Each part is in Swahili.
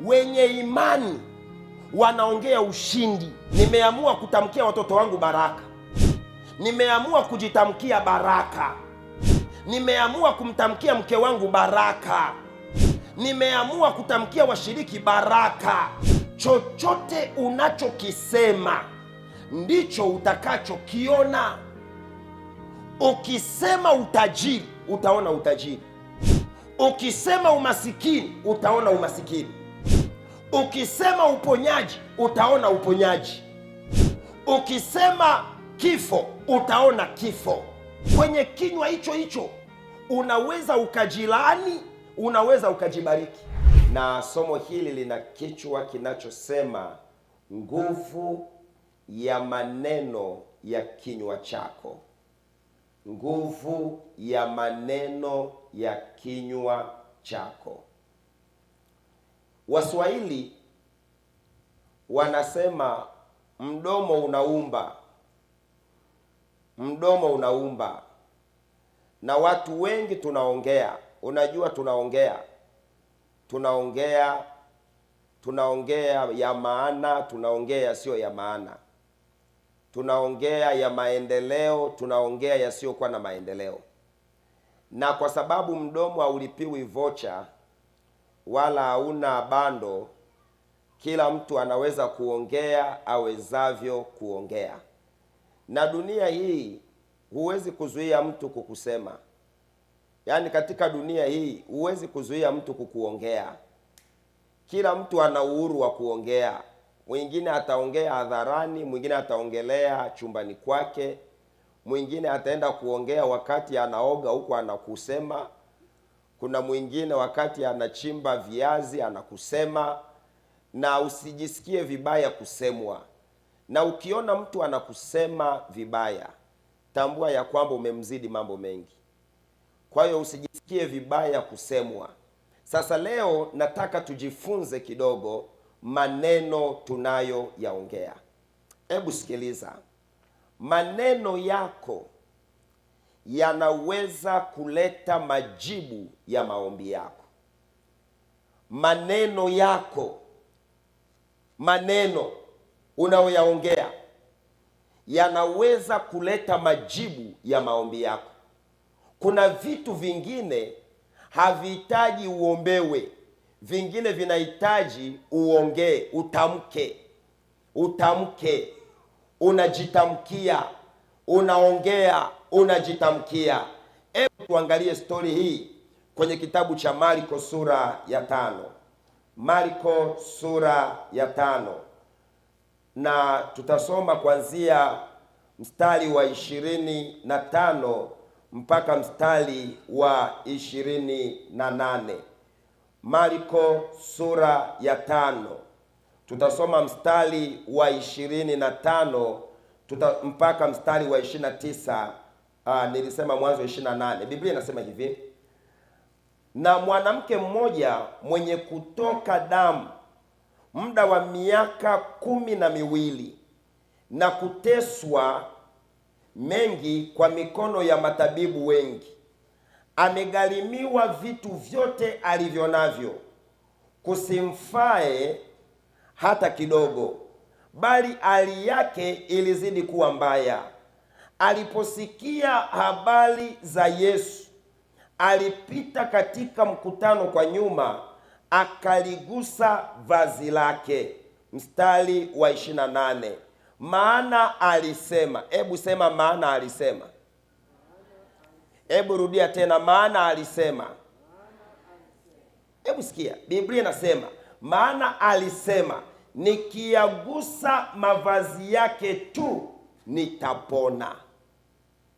Wenye imani wanaongea ushindi. Nimeamua kutamkia watoto wangu baraka. Nimeamua kujitamkia baraka. Nimeamua kumtamkia mke wangu baraka. Nimeamua kutamkia washiriki baraka. Chochote unachokisema ndicho utakachokiona. Ukisema utajiri, utaona utajiri. Ukisema umasikini, utaona umasikini. Ukisema uponyaji, utaona uponyaji. Ukisema kifo, utaona kifo. Kwenye kinywa hicho hicho unaweza ukajilaani, unaweza ukajibariki. Na somo hili lina kichwa kinachosema nguvu ya maneno ya kinywa chako. Nguvu ya maneno ya kinywa chako. Waswahili wanasema mdomo unaumba. Mdomo unaumba. Na watu wengi tunaongea. Unajua tunaongea ya maana, tunaongea sio ya maana. Tunaongea ya maendeleo, tunaongea yasiyokuwa na maendeleo. Na kwa sababu mdomo haulipiwi vocha wala hauna bando, kila mtu anaweza kuongea awezavyo kuongea. Na dunia hii huwezi kuzuia mtu kukusema. Yaani katika dunia hii huwezi kuzuia mtu kukuongea. Kila mtu ana uhuru wa kuongea. Mwingine ataongea hadharani, mwingine ataongelea chumbani kwake, mwingine ataenda kuongea wakati anaoga huko anakusema. Kuna mwingine wakati anachimba viazi anakusema. Na usijisikie vibaya kusemwa. Na ukiona mtu anakusema vibaya, tambua ya kwamba umemzidi mambo mengi. Kwa hiyo usijisikie vibaya kusemwa. Sasa leo nataka tujifunze kidogo maneno tunayoyaongea. Hebu sikiliza. Maneno yako yanaweza kuleta majibu ya maombi yako. Maneno yako, maneno unayoyaongea yanaweza kuleta majibu ya maombi yako. Kuna vitu vingine havihitaji uombewe, vingine vinahitaji uongee, utamke, unajitamkia, unaongea, unajitamkia. Hebu tuangalie stori hii kwenye kitabu cha Marko sura ya 5. Marko sura ya 5. Na tutasoma kuanzia mstari wa 25 mpaka mstari wa 28. Marko sura ya 5. Tutasoma mstari wa 25 mpaka mstari wa 29. Nilisema mwanzo 28. Biblia inasema hivi: na mwanamke mmoja mwenye kutoka damu muda wa miaka 12 na kuteswa mengi kwa mikono ya matabibu wengi, amegharimiwa vitu vyote alivyo navyo, kusimfae hata kidogo, bali hali yake ilizidi kuwa mbaya. Aliposikia habari za Yesu, alipita katika mkutano kwa nyuma, akaligusa vazi lake. Mstari wa 28. Maana alisema. Hebu sema maana alisema. Hebu rudia tena, maana alisema. Hebu sikia, Biblia inasema maana alisema, nikiyagusa mavazi yake tu nitapona.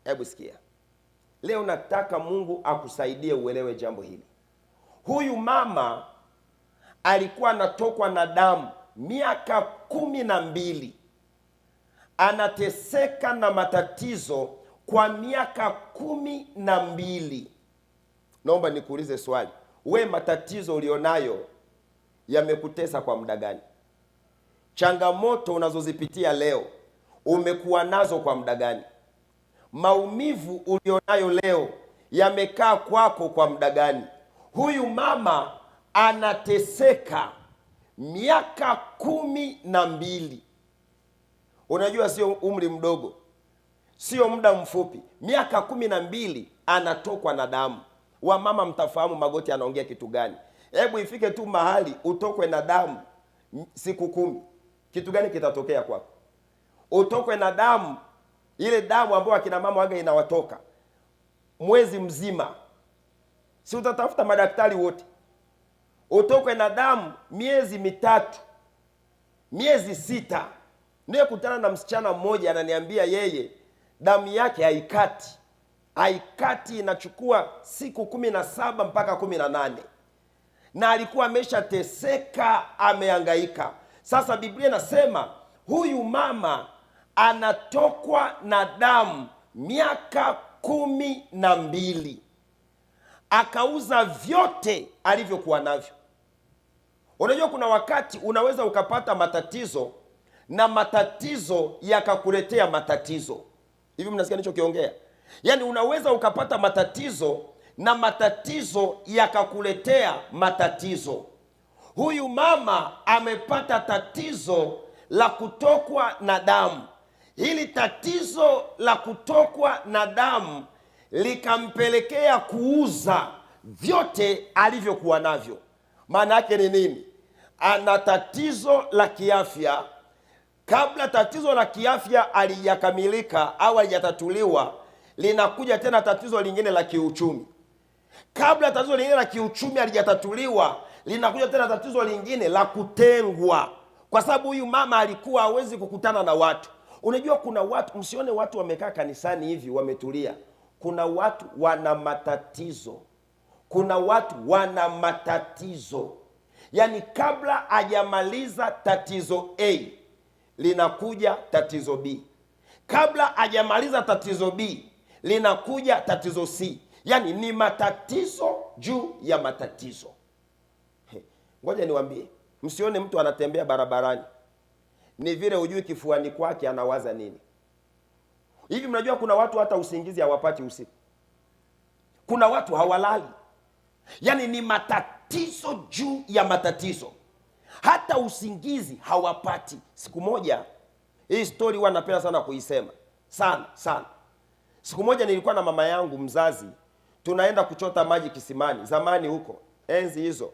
Hebu sikia. Leo nataka Mungu akusaidie uelewe jambo hili. Huyu mama alikuwa anatokwa na damu miaka 12. Anateseka na matatizo kwa miaka 12. Naomba nikuulize swali. We, matatizo ulionayo yamekutesa kwa muda gani? Changamoto unazozipitia leo umekuwa nazo kwa muda gani? Maumivu ulionayo leo yamekaa kwako kwa muda gani? Huyu mama anateseka miaka 12. Unajua sio umri mdogo, sio muda mfupi. Miaka 12 anatokwa na damu. Wamama mtafahamu Magoti anaongea kitu gani. Hebu ifike tu mahali utokwe na damu siku 10. Kitu gani kitatokea kwako? Utokwe na damu, ile damu ambayo akina mama waga inawatoka mwezi mzima. Si utatafuta madaktari wote. Utokwe na damu miezi 3, miezi 6. Ndiye kutana na msichana mmoja ananiambia yeye damu yake haikati, inachukua siku 17 mpaka 18. Na alikuwa ameshateseka, amehangaika. Sasa Biblia inasema huyu mama anatokwa na damu miaka 12. Akauza vyote alivyokuwa navyo. Unajua kuna wakati unaweza ukapata matatizo na matatizo yakakuletea matatizo. Hivi mnasikia nilichokiongea? Yaani unaweza ukapata matatizo na matatizo yakakuletea matatizo. Huyu mama amepata tatizo la kutokwa na damu. Hili tatizo la kutokwa na damu likampelekea kuuza vyote alivyokuwa navyo. Maana yake ni nini? Ana tatizo la kiafya. Kabla tatizo la kiafya alijakamilika au alijatatuliwa, linakuja tena tatizo lingine la kiuchumi. Kabla tatizo lingine la kiuchumi alijatatuliwa, linakuja tena tatizo lingine la kutengwa. Kwa sababu huyu mama alikuwa hawezi kukutana na watu. Unajua kuna watu, msione watu wamekaa kanisani hivi wametulia. Kuna watu wana matatizo. Kuna watu wana matatizo. Yaani kabla hajamaliza tatizo A, linakuja tatizo B. Kabla hajamaliza tatizo B, linakuja tatizo C. Yaani ni matatizo juu ya matatizo. Ngoja niwaambie, msione mtu anatembea barabarani ni vile hujui kifuani kwake anawaza nini. Hivi mnajua kuna watu hata usingizi hawapati usiku. Kuna watu hawalali. Yaani ni matatizo juu ya matatizo. Hata usingizi hawapati. Siku moja, hii story huwa napenda sana kuisema. Sana. Siku moja nilikuwa na mama yangu mzazi, tunaenda kuchota maji kisimani. Zamani huko, enzi hizo.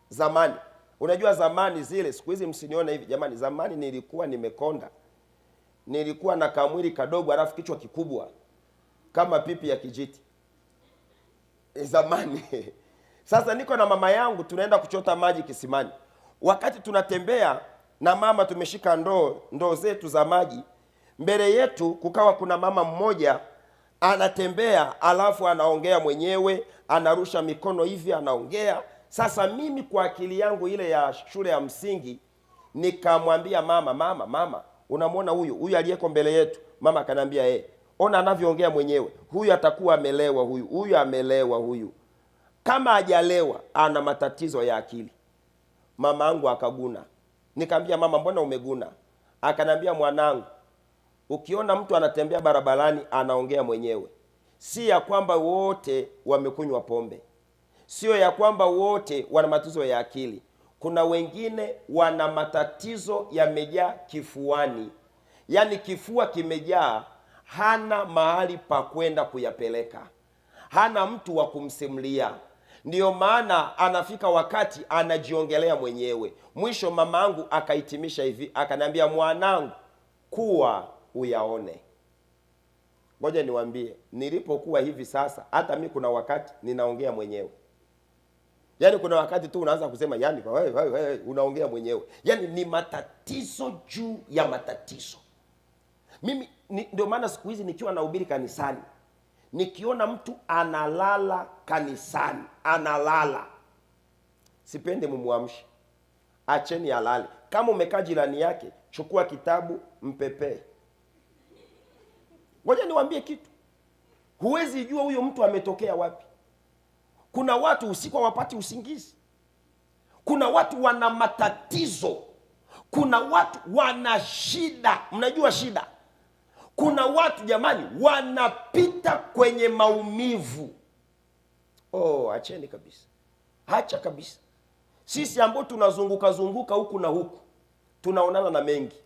Zamani. Unajua zamani zile, siku hizi msinione hivi. Jamani, zamani nilikuwa nimekonda. Nilikuwa na kamwili kadogo alafu kichwa kikubwa kama pipi ya kijiti. Zamani. Sasa niko na mama yangu tunaenda kuchota maji kisimani. Wakati tunatembea na mama tumeshika ndoo zetu za maji, mbele yetu kukawa kuna mama mmoja anatembea alafu anaongea mwenyewe, anarusha mikono hivi anaongea. Sasa mimi kwa akili yangu ile ya shule ya msingi nikamwambia mama, unamwona huyu aliyeko mbele yetu? Mama akaniambia ona anavyoongea mwenyewe. Huyu atakuwa amelewa huyu amelewa huyu. Kama hajalewa ana matatizo ya akili. Mama yangu akaguna. Nikamwambia mama, mbona umeguna? Akanambia mwanangu, ukiona mtu anatembea barabarani anaongea mwenyewe, si ya kwamba wote wamekunywa pombe. Sio ya kwamba wote wana matatizo ya akili. Kuna wengine wana matatizo yamejaa kifuani. Yaani kifua kimejaa, hana mahali pa kwenda kuyapeleka. Hana mtu wa kumsimulia. Ndiyo maana anafika wakati anajiongelea mwenyewe. Mwisho mamangu akahitimisha hivi, akaniambia mwanangu, kuwa uyaone. Ngoja niwaambie, nilipokuwa hivi sasa, hata mimi kuna wakati ninaongea mwenyewe. Yaani kuna wakati tu unaanza kusema wewe unaongea mwenyewe. Yaani ni matatizo juu ya matatizo. Mimi ndio maana siku hizi nikiwa nahubiri kanisani, nikiona mtu analala kanisani, analala, sipende mumuamshi. Acheni alale. Kama umekaa jirani yake, chukua kitabu mpepee. Ngoja niwaambie kitu. Huwezi jua huyo mtu ametokea wapi. Kuna watu usiku hawapati usingizi. Kuna watu wana matatizo. Kuna watu wana shida. Mnajua shida? Kuna watu jamani wanapita kwenye maumivu. Acheni kabisa. Hacha kabisa. Sisi ambao tunazunguka zunguka huku na huku tunaonana na mengi.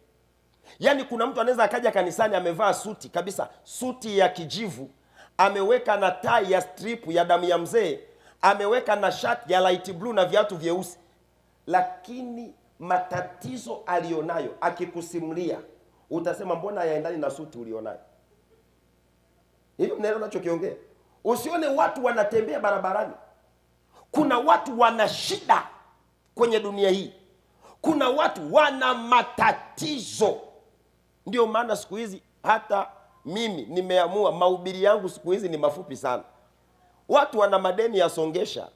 Yaani kuna mtu anaweza akaja kanisani amevaa suti kabisa, suti ya kijivu, ameweka na tai ya strip ya damu ya mzee, ameweka na shati ya light blue na viatu vyeusi, lakini matatizo alionayo akikusimulia utasema mbona hayaendani na suti ulionayo. Hivi mnaelewa ninachokiongea? Usione watu wanatembea barabarani. Kuna watu wana shida kwenye dunia hii. Kuna watu wana matatizo. Ndio maana siku hizi hata mimi nimeamua mahubiri yangu siku hizi ni mafupi sana. Watu wana madeni ya songesha.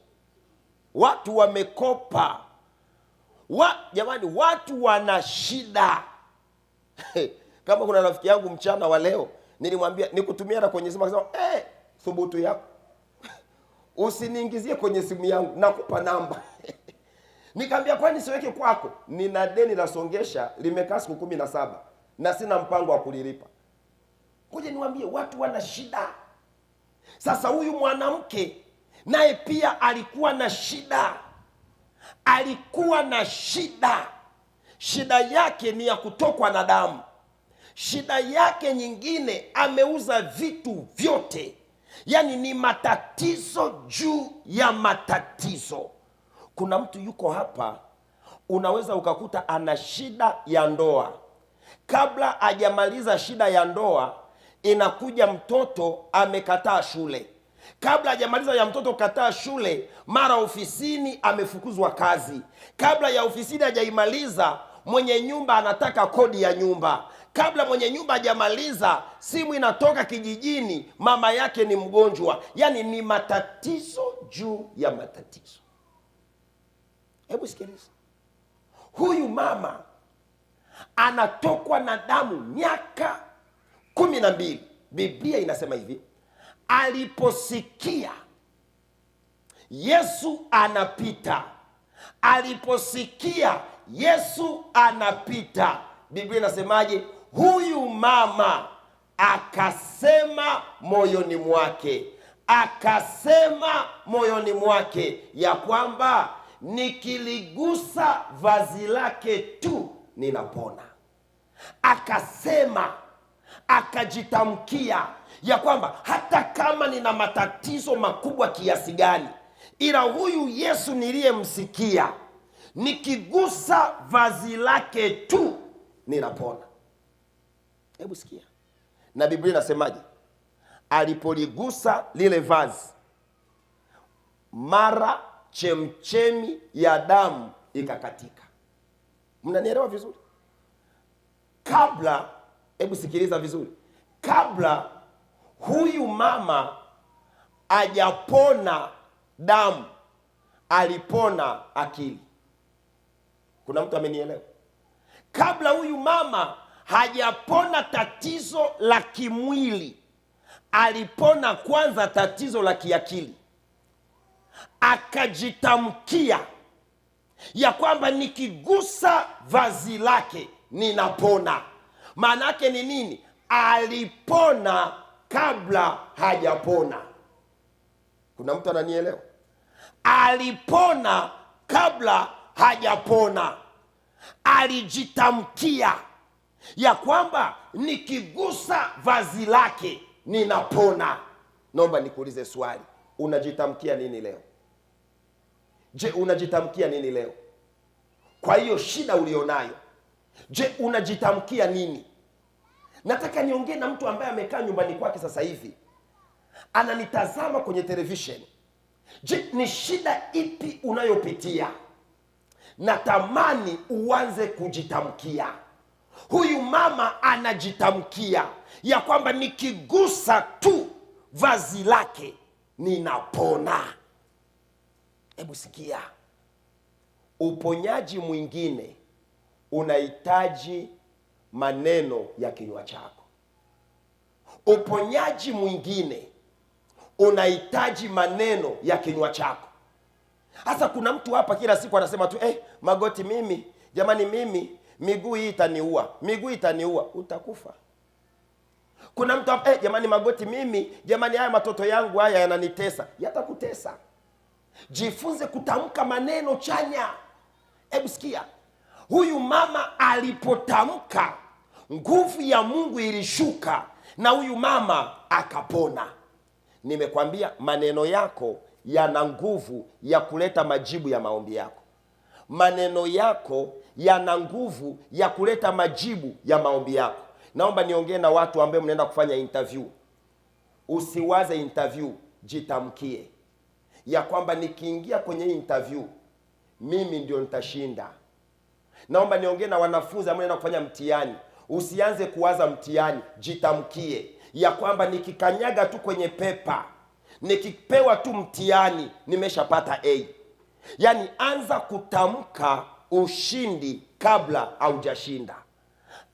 Watu wamekopa. Jamani, watu wana shida. Kama kuna rafiki yangu mchana wa leo nilimwambia nikutumia na kwenye simu, akasema thubutu yako. Usiniingizie kwenye simu yangu, nakupa namba. Nikamwambia kwani siweke kwako? Nina deni la songesha limekaa siku 17 na sina mpango wa kulilipa. Ngoja niwaambie watu wana shida. Sasa huyu mwanamke naye pia alikuwa na shida. Alikuwa na shida. Shida yake ni ya kutokwa na damu. Shida yake nyingine, ameuza vitu vyote. Yaani ni matatizo juu ya matatizo. Kuna mtu yuko hapa, unaweza ukakuta ana shida ya ndoa. Kabla hajamaliza shida ya ndoa, inakuja mtoto amekataa shule. Kabla hajamaliza ya mtoto kataa shule, mara ofisini amefukuzwa kazi. Kabla ya ofisini hajaimaliza, mwenye nyumba anataka kodi ya nyumba. Kabla mwenye nyumba hajamaliza, simu inatoka kijijini, mama yake ni mgonjwa. Yaani ni matatizo juu ya matatizo. Hebu sikiliza. Huyu mama anatokwa na damu miaka 12. Biblia inasema hivi, aliposikia Yesu anapita. Aliposikia Yesu anapita, Biblia inasemaje? Huyu mama akasema moyoni mwake, akasema moyoni mwake ya kwamba nikiligusa vazi lake tu ninapona. Akasema, akajitamkia ya kwamba hata kama nina matatizo makubwa kiasi gani, ila huyu Yesu niliyemsikia, nikigusa vazi lake tu ninapona. Hebu sikia. Na Biblia inasemaje? Alipoligusa lile vazi, mara chemchemi ya damu ikakatika. Mnanielewa vizuri? Kabla, hebu sikiliza vizuri. Kabla huyu mama hajapona damu, alipona akili. Kuna mtu amenielewa? Kabla huyu mama hajapona tatizo la kimwili, alipona kwanza tatizo la kiakili. Akajitamkia ya kwamba nikigusa vazi lake ninapona. Maana yake ni nini? Alipona kabla hajapona. Kuna mtu ananielewa? Alipona kabla hajapona. Alijitamkia ya kwamba nikigusa vazi lake ninapona. Naomba nikuulize swali, unajitamkia nini leo? Je, unajitamkia nini leo? Kwa hiyo shida ulionayo, je, unajitamkia nini? Nataka niongee na mtu ambaye amekaa nyumbani kwake sasa hivi, ananitazama kwenye television. Je, ni shida ipi unayopitia? Natamani uanze kujitamkia. Huyu mama anajitamkia ya kwamba nikigusa tu vazi lake ninapona. Hebu sikia. Uponyaji mwingine unahitaji maneno ya kinywa chako. Uponyaji mwingine unahitaji maneno ya kinywa chako. Hasa kuna mtu hapa kila siku anasema tu Magoti mimi, jamani mimi, miguu hii itaniua, miguu itaniua. Utakufa. Kuna mtu hapa jamani Magoti mimi, jamani haya matoto yangu haya yananitesa. Yatakutesa. Jifunze kutamka maneno chanya. Hebu sikia, huyu mama alipotamka, nguvu ya Mungu ilishuka na huyu mama akapona. Nimekwambia maneno yako yana nguvu ya kuleta majibu ya maombi yako. Maneno yako yana nguvu ya kuleta majibu ya maombi yako. Naomba niongee na watu ambao mnaenda kufanya interview. Usiwaze interview, jitamkie ya kwamba nikiingia kwenye interview mimi ndio nitashinda. Naomba niongee na wanafunzi ambao wanaenda kufanya mtihani. Usianze kuwaza mtihani, jitamkie ya kwamba nikikanyaga tu kwenye pepa, nikipewa tu mtihani, nimeshapata A. Yaani anza kutamka ushindi kabla haujashinda.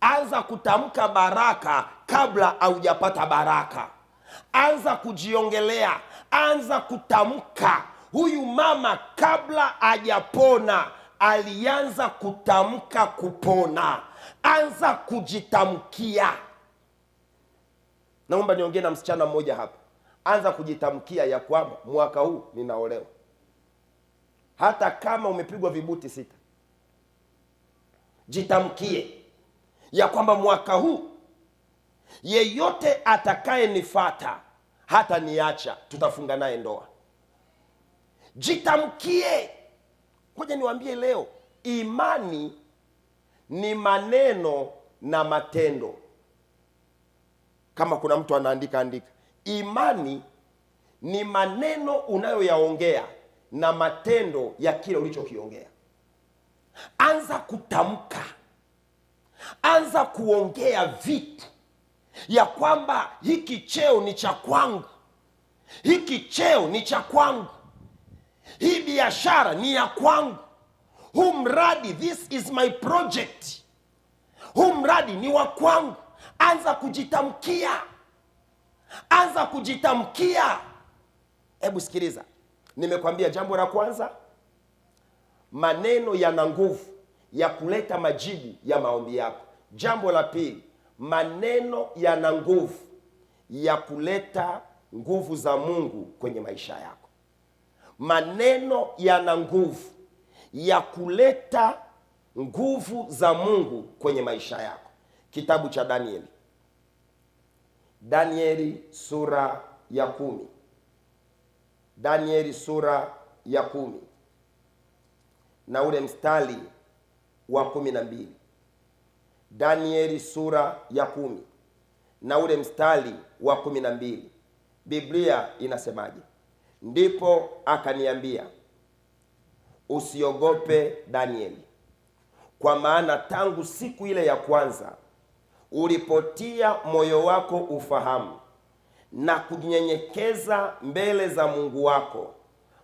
Anza kutamka baraka kabla haujapata baraka. Anza kujiongelea, anza kutamka. Huyu mama kabla hajapona alianza kutamka kupona. Anza kujitamkia. Naomba niongee na msichana mmoja hapa. Anza kujitamkia ya kwamba mwaka huu ninaolewa. Hata kama umepigwa vibuti 6. Jitamkie ya kwamba mwaka huu yeyote atakayenifuata hata niacha, tutafunga naye ndoa. Jitamkie. Ngoja niwaambie leo, imani ni maneno na matendo. Kama kuna mtu anaandika, andika. Imani ni maneno unayoyaongea na matendo ya kile ulichokiongea. Anza kutamka. Anza kuongea vitu ya kwamba hiki cheo ni cha kwangu. Hiki cheo ni cha kwangu. Hii biashara ni ya kwangu. Huu mradi, this is my project. Huu mradi ni wa kwangu. Anza kujitamkia. Anza kujitamkia. Hebu sikiliza. Nimekwambia jambo la kwanza, maneno yana nguvu ya kuleta majibu ya maombi yako. Jambo la pili, maneno yana nguvu ya kuleta nguvu za Mungu kwenye maisha yako. Maneno yana nguvu ya kuleta nguvu za Mungu kwenye maisha yako. Kitabu cha Danieli. Danieli sura ya 10. Danieli sura ya 10 na ule mstari wa 12. Danieli sura ya 10 na ule mstari wa 12. Biblia inasemaje? Ndipo akaniambia, usiogope Danieli, kwa maana tangu siku ile ya kwanza ulipotia moyo wako ufahamu na kunyenyekeza mbele za Mungu wako,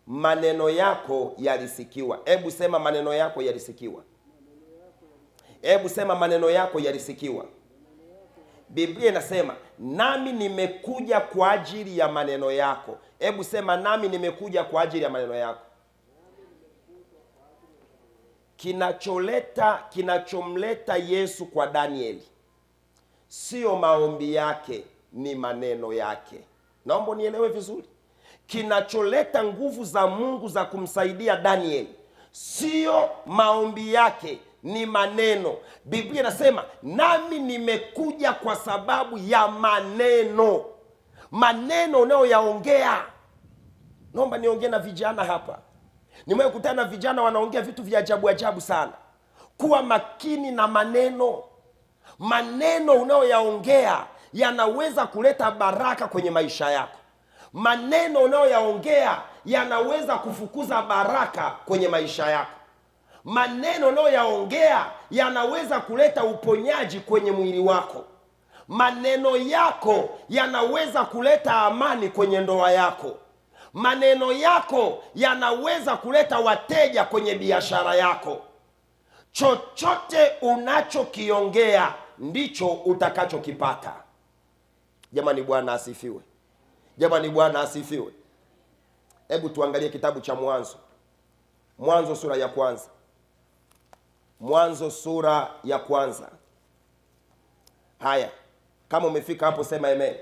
maneno yako yalisikiwa. Hebu sema maneno yako yalisikiwa. Hebu sema maneno yako yalisikiwa. Biblia inasema nami nimekuja kwa ajili ya maneno yako. Hebu sema nami nimekuja kwa ajili ya maneno yako. Kinachomleta Yesu kwa Danieli sio maombi yake, ni maneno yake. Naomba nielewe vizuri. Kinacholeta nguvu za Mungu za kumsaidia Danieli sio maombi yake, ni maneno. Biblia inasema nami nimekuja kwa sababu ya maneno. Maneno unayoyaongea. Naomba niongee na vijana hapa. Nimekutana na vijana wanaongea vitu vya ajabu ajabu sana. Kuwa makini na maneno. Maneno unayoyaongea yanaweza kuleta baraka kwenye maisha yako. Maneno unayoyaongea yanaweza kufukuza baraka kwenye maisha yako. Maneno unayoyaongea yanaweza kuleta uponyaji kwenye mwili wako. Maneno yako yanaweza kuleta amani kwenye ndoa yako. Maneno yako yanaweza kuleta wateja kwenye biashara yako. Chochote unachokiongea ndicho utakachokipata. Jamani, Bwana asifiwe. Jamani, Bwana asifiwe. Hebu tuangalie kitabu cha Mwanzo. Mwanzo sura ya kwanza. Mwanzo sura ya kwanza. Haya, kama umefika hapo sema amen.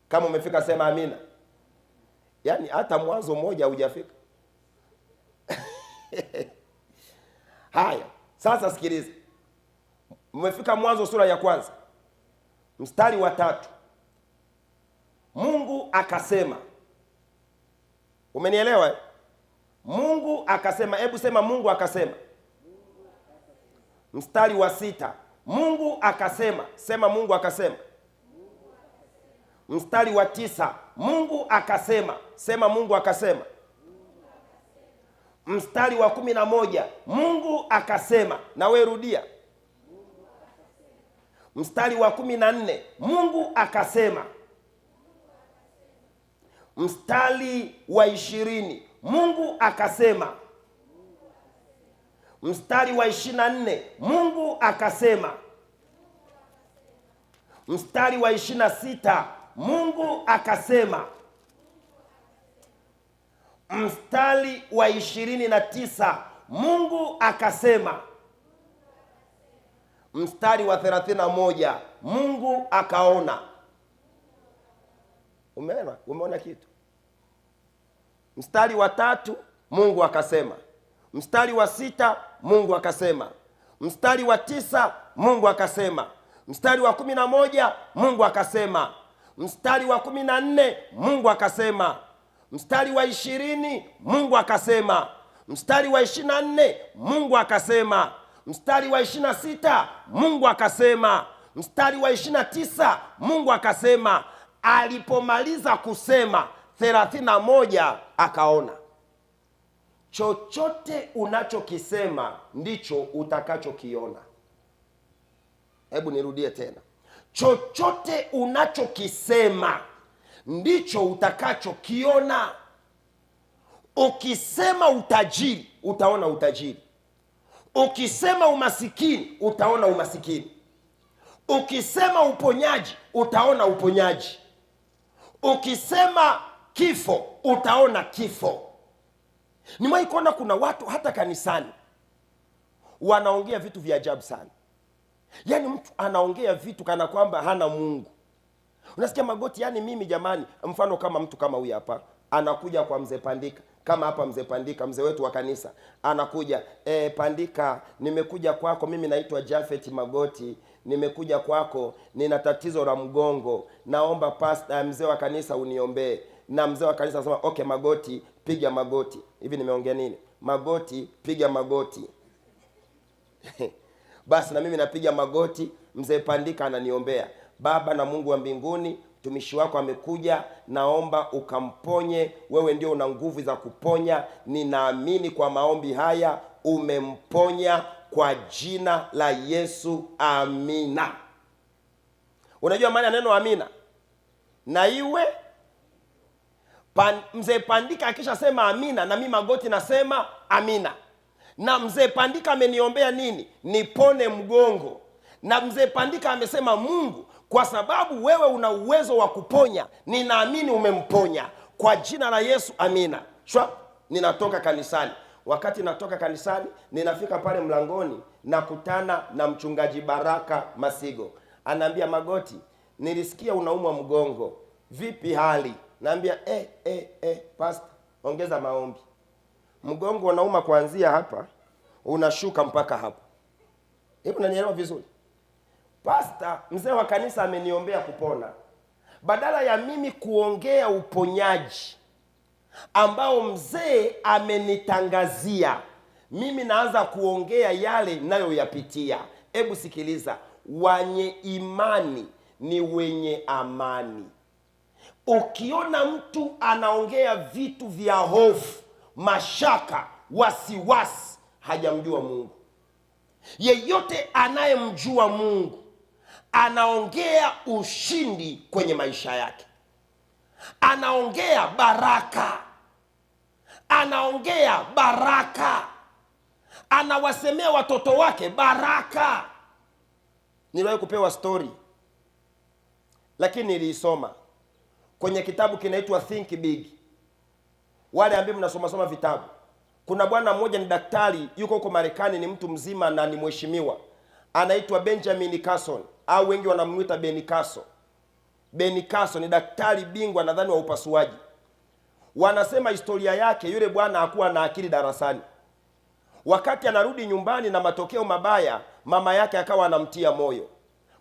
Kama umefika sema amina. Yaani hata Mwanzo mmoja hujafika. Haya, sasa sikiliza. Mmefika Mwanzo sura ya 1 mstari wa 3. Mungu akasema. Umenielewa? Mungu akasema. Hebu sema Mungu akasema. Mstari wa 6. Mungu akasema. Sema Mungu akasema. Mstari wa 9. Mungu akasema. Sema Mungu akasema. Mstari wa 11. Mungu akasema. Na wewe rudia. Mstari wa 14. Mungu akasema. Mstari wa 20. Mungu akasema. Mstari wa 24. Mungu akasema. Mstari wa 26. Mungu akasema. Mstari wa 29. Mungu akasema. Mstari wa 31. Mungu akaona. Umeona kitu? Mstari wa 3. Mungu akasema. Mstari wa 6. Mungu akasema. Mstari wa 9. Mungu akasema. Mstari wa 11. Mungu akasema. Mstari wa 14. Mungu akasema. Mstari wa 20. Mungu akasema. Mstari wa 24. Mungu akasema. Mstari wa 26. Mungu akasema. Mstari wa 29. Mungu akasema. Alipomaliza kusema 31 akaona. Chochote unachokisema ndicho utakachokiona. Hebu nirudie tena. Chochote unachokisema ndicho utakachokiona. Ukisema utajiri, utaona utajiri. Ukisema umasikini, utaona umasikini. Ukisema uponyaji, utaona uponyaji. Ukisema kifo, utaona kifo. Nimewahi kuona kuna watu hata kanisani wanaongea vitu vya ajabu sana. Yaani mtu anaongea vitu kana kwamba hana Mungu. Unasikia Magoti, yani mimi jamani, mfano kama mtu kama huyu hapa anakuja kwa mzee Pandika. Kama hapa mzee Pandika, mzee wetu wa kanisa, anakuja, Pandika, nimekuja kwako, mimi naitwa Japhet Magoti, nimekuja kwako, nina tatizo la mgongo, naomba pastor, mzee wa kanisa uniombee. Na mzee wa kanisa anasema, okay Magoti, piga magoti. Hivi nimeongea nini? Magoti, piga magoti. Basi na mimi napiga magoti, mzee Pandika ananiombea. Baba na Mungu wa mbinguni, mtumishi wako amekuja, naomba ukamponye, wewe ndio una nguvu za kuponya. Ninaamini kwa maombi haya umemponya kwa jina la Yesu, amina. Unajua maana neno amina? Na iwe mzee Pandika akisha sema amina, na mimi Magoti nasema amina. Na mzee Pandika ameniombea nini? Nipone mgongo. Na mzee Pandika amesema, Mungu, kwa sababu wewe una uwezo wa kuponya, ninaamini umemponya kwa jina la Yesu, amina. Shwa, ninatoka kanisani. Wakati natoka kanisani, ninafika pale mlangoni, nakutana na mchungaji Baraka Masigo. Anaambia, Magoti, nilisikia unaumwa mgongo. Vipi hali? Naambia, pastor, ongeza maombi. Mgongo unauma kuanzia hapa, unashuka mpaka hapa. Hebu unanielewa vizuri? Pastor, mzee wa kanisa ameniombea kupona. Badala ya mimi kuongea uponyaji ambao mzee amenitangazia, mimi naanza kuongea yale ninayoyapitia. Hebu sikiliza, wenye imani ni wenye amani. Ukiona mtu anaongea vitu vya hofu, mashaka, wasiwasi, hajamjua Mungu. Yeyote anayemjua Mungu anaongea ushindi kwenye maisha yake. Anaongea baraka. Anaongea baraka. Anawasemea watoto wake baraka. Niliwahi kupewa story, lakini niliisoma kwenye kitabu kinaitwa Think Big. Wale ambao mnasoma vitabu, kuna bwana mmoja ni daktari, yuko huko Marekani, ni mtu mzima na ni mheshimiwa. Anaitwa Benjamin Carson, au wengi wanamuita Ben Carson. Ben Carson ni daktari bingwa nadhani wa upasuaji. Wanasema historia yake, yule bwana hakuwa na akili darasani. Wakati anarudi nyumbani na matokeo mabaya, mama yake akawa anamtia moyo.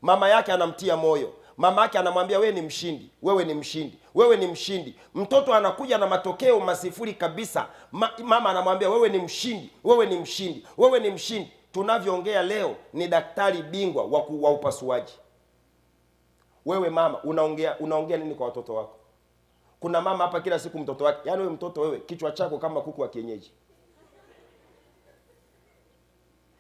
Mama yake anamtia moyo. Mama yake anamwambia wewe ni mshindi, wewe ni mshindi, wewe ni mshindi. Mtoto anakuja na matokeo masifuri kabisa. Mama anamwambia wewe ni mshindi, wewe ni mshindi, wewe ni mshindi. Tunavyoongea leo ni daktari bingwa wa upasuaji. Wewe mama unaongea nini kwa watoto wako? Kuna mama hapa kila siku mtoto wake, yaani wewe mtoto, wewe kichwa chako kama kuku wa kienyeji.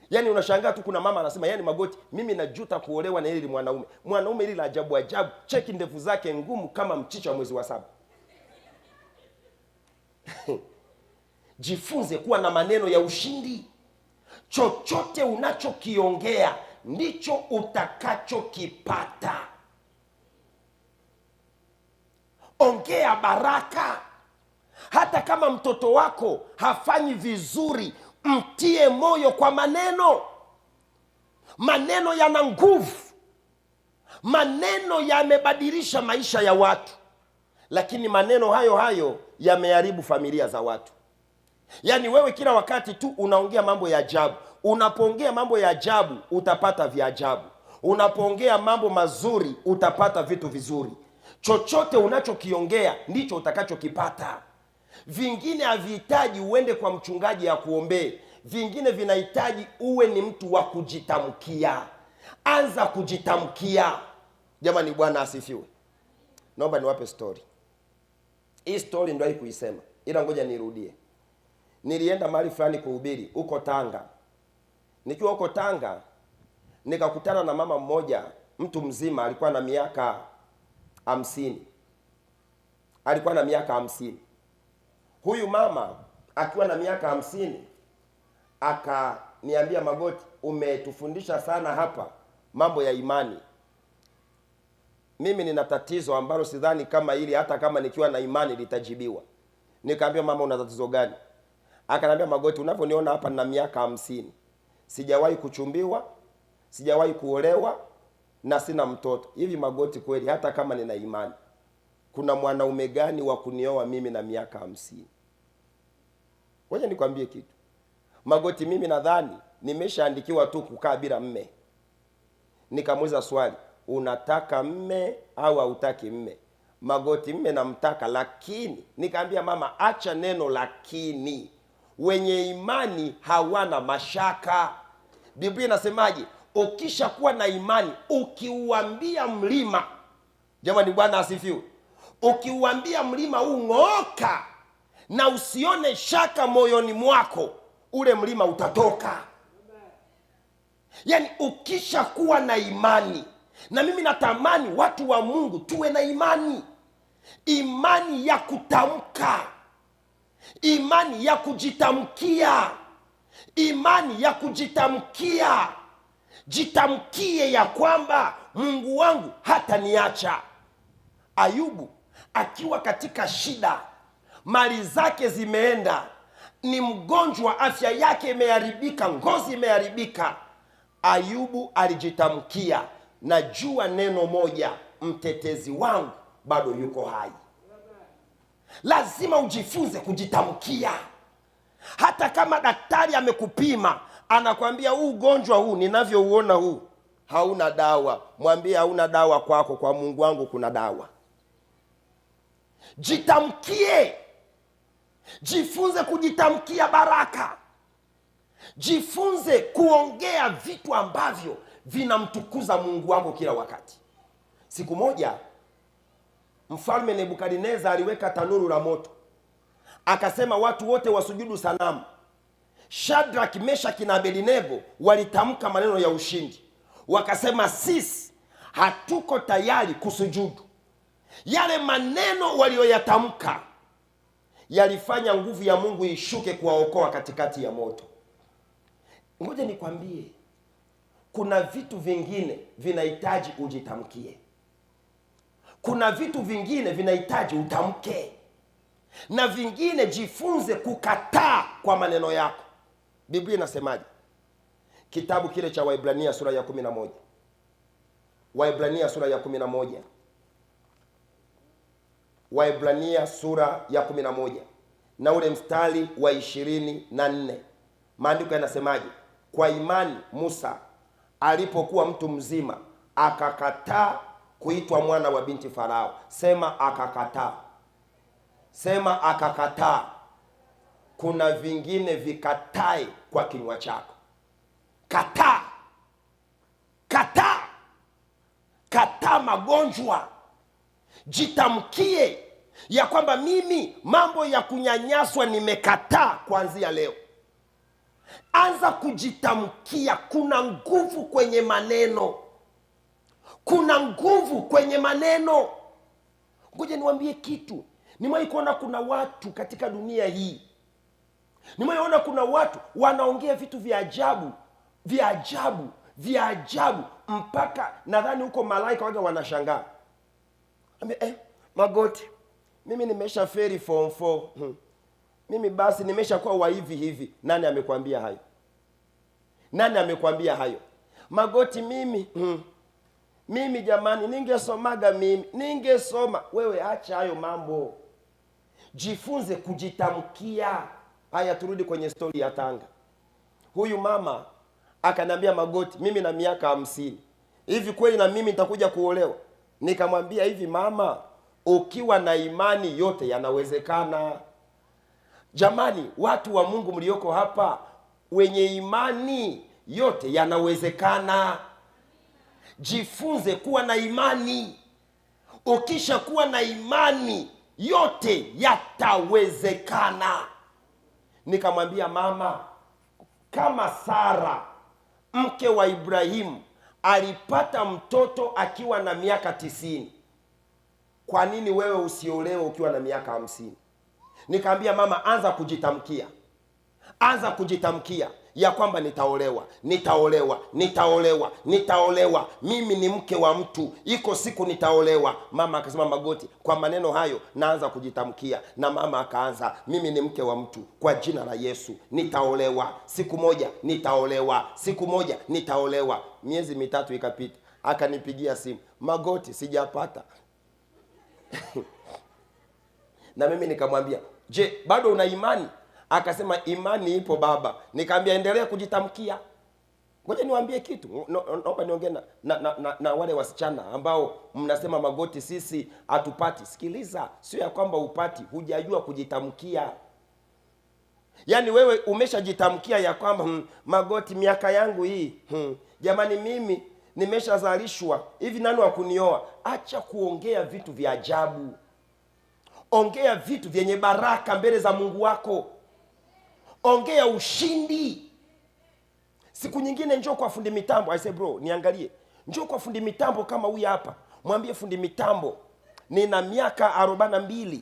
Yaani unashangaa tu, kuna mama anasema yaani Magoti, mimi najuta kuolewa na hili mwanaume. Mwanaume hili la ajabu ajabu, cheki ndevu zake ngumu kama mchicha wa mwezi wa 7. Jifunze kuwa na maneno ya ushindi. Chochote unachokiongea ndicho utakachokipata. Ongea baraka. Hata kama mtoto wako hafanyi vizuri, mtie moyo kwa maneno. Maneno yana nguvu. Maneno yamebadilisha maisha ya watu, lakini maneno hayo hayo yameharibu familia za watu. Yaani wewe kila wakati tu unaongea mambo ya ajabu. Unapoongea mambo ya ajabu utapata vya ajabu. Unapoongea mambo mazuri utapata vitu vizuri. Chochote unachokiongea ndicho utakachokipata. Vingine havihitaji uende kwa mchungaji ya kuombee. Vingine vinahitaji uwe ni mtu wa kujitamkia. Anza kujitamkia. Jamani, Bwana asifiwe. Naomba niwape story. Hii story ndio kuisema, ila ngoja nirudie. Nilienda mahali fulani kuhubiri huko Tanga. Nikiwa huko Tanga nikakutana na mama mmoja, mtu mzima, alikuwa na miaka 50. Alikuwa na miaka 50. Huyu mama akiwa na miaka 50 akaniambia, Magoti, umetufundisha sana hapa mambo ya imani. Mimi nina tatizo ambalo sidhani kama hili hata kama nikiwa na imani litajibiwa. Nikamwambia, mama, una tatizo gani? Akaniambia, Magoti, unaponiona hapa na miaka 50, sijawahi kuchumbiwa, sijawahi kuolewa na sina mtoto. Hivi Magoti, kweli hata kama nina imani, kuna mwanaume gani wa kunioa mimi na miaka 50? Ngoja nikwambie kitu. Magoti, mimi nadhani nimeshaandikiwa tu kukaa bila mme. Nikamuuliza swali, unataka mme au hautaki mme? Magoti, mme namtaka, lakini nikamwambia mama, acha neno lakini. Wenye imani hawana mashaka. Biblia inasemaje? Ukisha kuwa na imani, ukiuambia mlima, jamani, Bwana asifiwe, ukiuambia mlima ung'ooka, na usione shaka moyoni mwako, ule mlima utatoka. Yaani ukisha kuwa na imani, na mimi natamani watu wa Mungu tuwe na imani. Imani ya kutamka, imani ya kujitamkia, imani ya kujitamkia. Jitamkie ya kwamba Mungu wangu hataniacha. Ayubu akiwa katika shida, mali zake zimeenda, ni mgonjwa, afya yake imeharibika, ngozi imeharibika, Ayubu alijitamkia, najua neno moja, mtetezi wangu bado yuko hai. Lazima ujifunze kujitamkia. Hata kama daktari amekupima, anakwambia huu ugonjwa huu ninavyouona huu hauna dawa, mwambie hauna dawa kwako, kwa Mungu wangu kuna dawa. Jitamkie. Jifunze kujitamkia baraka. Jifunze kuongea vitu ambavyo vinamtukuza Mungu wako kila wakati. Siku moja Mfalme Nebukadneza aliweka tanuru la moto, akasema watu wote wasujudu sanamu. Shadrach, Meshach na Abednego walitamka maneno ya ushindi, wakasema sisi hatuko tayari kusujudu. Yale maneno walioyatamka yalifanya nguvu ya Mungu ishuke kuwaokoa katikati ya moto. Ngoja nikwambie, kuna vitu vingine vinahitaji ujitamkie. Kuna vitu vingine vinahitaji utamke, na vingine jifunze kukataa kwa maneno yako. Biblia inasemaje? Kitabu kile cha Waebrania sura ya 11. Waebrania sura ya 11. Waebrania sura ya 11 na ule mstari wa 24. Maandiko yanasemaje? Kwa imani Musa alipokuwa mtu mzima akakataa kuitwa mwana wa binti Farao. Sema akakataa. Sema akakataa. Kuna vingine vikatae kwa kinywa chako. Kataa. Kataa. Kataa magonjwa. Jitamkie ya kwamba mimi mambo ya kunyanyaswa nimekataa kuanzia leo. Anza kujitamkia. Kuna nguvu kwenye maneno. Kuna nguvu kwenye maneno. Ngoja niwaambie kitu. Nimewahi kuona kuna watu katika dunia hii. Nimeona kuna watu wanaongea vitu vya ajabu, vya ajabu, vya ajabu, mpaka nadhani huko malaika waga wanashangaa. Magoti, mimi nimesha feri form 4. Mimi basi nimesha kuwa wa hivi hivi. Nani amekwambia hayo? Nani amekwambia hayo? Magoti, mimi jamani, ningesomaga mimi. Ningesoma. Wewe acha hayo mambo. Jifunze kujitamkia. Haya, turudi kwenye story ya Tanga. Huyu mama akaniambia, Magoti, mimi na miaka 50. Hivi kweli na mimi nitakuja kuolewa? Nikamwambia hivi, mama, ukiwa na imani yote yanawezekana. Jamani, watu wa Mungu mlioko hapa, wenye imani yote yanawezekana. Jifunze kuwa na imani. Ukisha kuwa na imani yote yatawezekana. Nikamwambia, mama, kama Sara mke wa Ibrahimu alipata mtoto akiwa na miaka 90, kwa nini wewe usiolewe ukiwa na miaka 50? Nikamwambia, mama, anza kujitamkia. Anza kujitamkia ya kwamba nitaolewa, nitaolewa, nitaolewa, nitaolewa. Mimi ni mke wa mtu, iko siku nitaolewa. Mama akasema, Magoti, kwa maneno hayo naanza kujitamkia. Na mama akaanza, mimi ni mke wa mtu, kwa jina la Yesu nitaolewa. Siku moja nitaolewa, siku moja nitaolewa. Miezi 3 ikapita, akanipigia simu, Magoti, sijapata. Na mimi nikamwambia, je, bado una imani? Akasema, imani ipo baba. Nikamwambia, endelea kujitamkia. Ngoja niwaambie kitu. Naomba niongee na wale wasichana ambao mnasema, Magoti, sisi hatupati. Sikiliza, sio ya kwamba upati, hujajua kujitamkia. Yaani wewe umeshajitamkia ya kwamba Magoti, miaka yangu hii, jamani, mimi nimeshazalishwa hivi, nani wa kunioa? Acha kuongea vitu vya ajabu. Ongea vitu vyenye baraka mbele za Mungu wako. Ongea ushindi. Siku nyingine njoo kwa fundi mitambo. I say, bro, niangalie. Njoo kwa fundi mitambo kama huyu hapa. Mwambie fundi mitambo, nina miaka 42.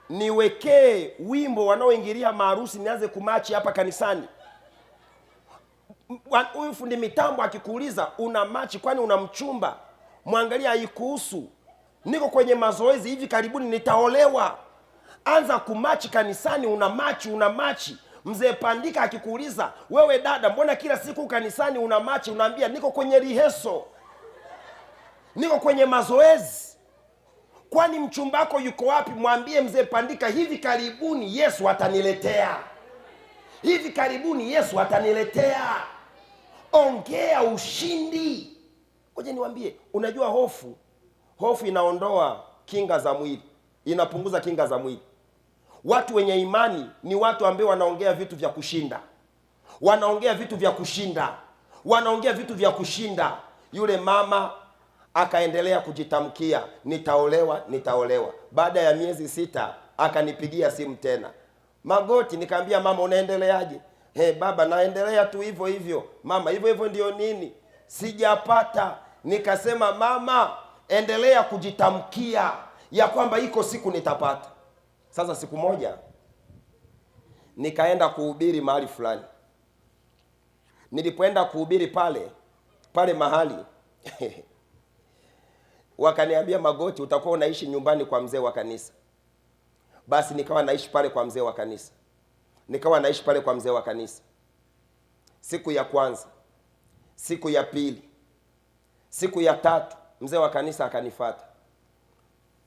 Niwekee wimbo wanaoingilia maharusi nianze kumachi hapa kanisani. Huyu fundi mitambo akikuuliza una machi kwani una mchumba, mwangalia, haikuhusu. Niko kwenye mazoezi, hivi karibuni nitaolewa. Anza kumachi kanisani, una machi. Mzee Pandika akikuuliza, wewe dada, mbona kila siku kanisani una machi? Unaambia, niko kwenye riheso, niko kwenye mazoezi. Kwani mchumbako yuko wapi? Mwambie Mzee Pandika, hivi karibuni Yesu ataniletea. Hivi karibuni Yesu ataniletea. Ongea ushindi. Ngoja niwaambie, unajua hofu inaondoa kinga za mwili, inapunguza kinga za mwili. Watu wenye imani ni watu ambao wanaongea vitu vya kushinda. Wanaongea vitu vya kushinda. Wanaongea vitu vya kushinda. Yule mama akaendelea kujitamkia, nitaolewa, nitaolewa. Baada ya miezi 6 akanipigia simu tena, Magoti. Nikamwambia, mama, unaendeleaje? Baba, naendelea tu hivyo hivyo. Mama, hivyo hivyo ndio nini? Sijapata. Nikasema, mama, endelea kujitamkia ya kwamba iko siku nitapata. Sasa siku moja nikaenda kuhubiri mahali fulani. Nilipoenda kuhubiri pale mahali wakaniambia, Magoti, utakuwa unaishi nyumbani kwa mzee wa kanisa. Basi nikawa naishi pale kwa mzee wa kanisa. Siku ya kwanza, siku ya pili, siku ya 3, mzee wa kanisa akanifuata.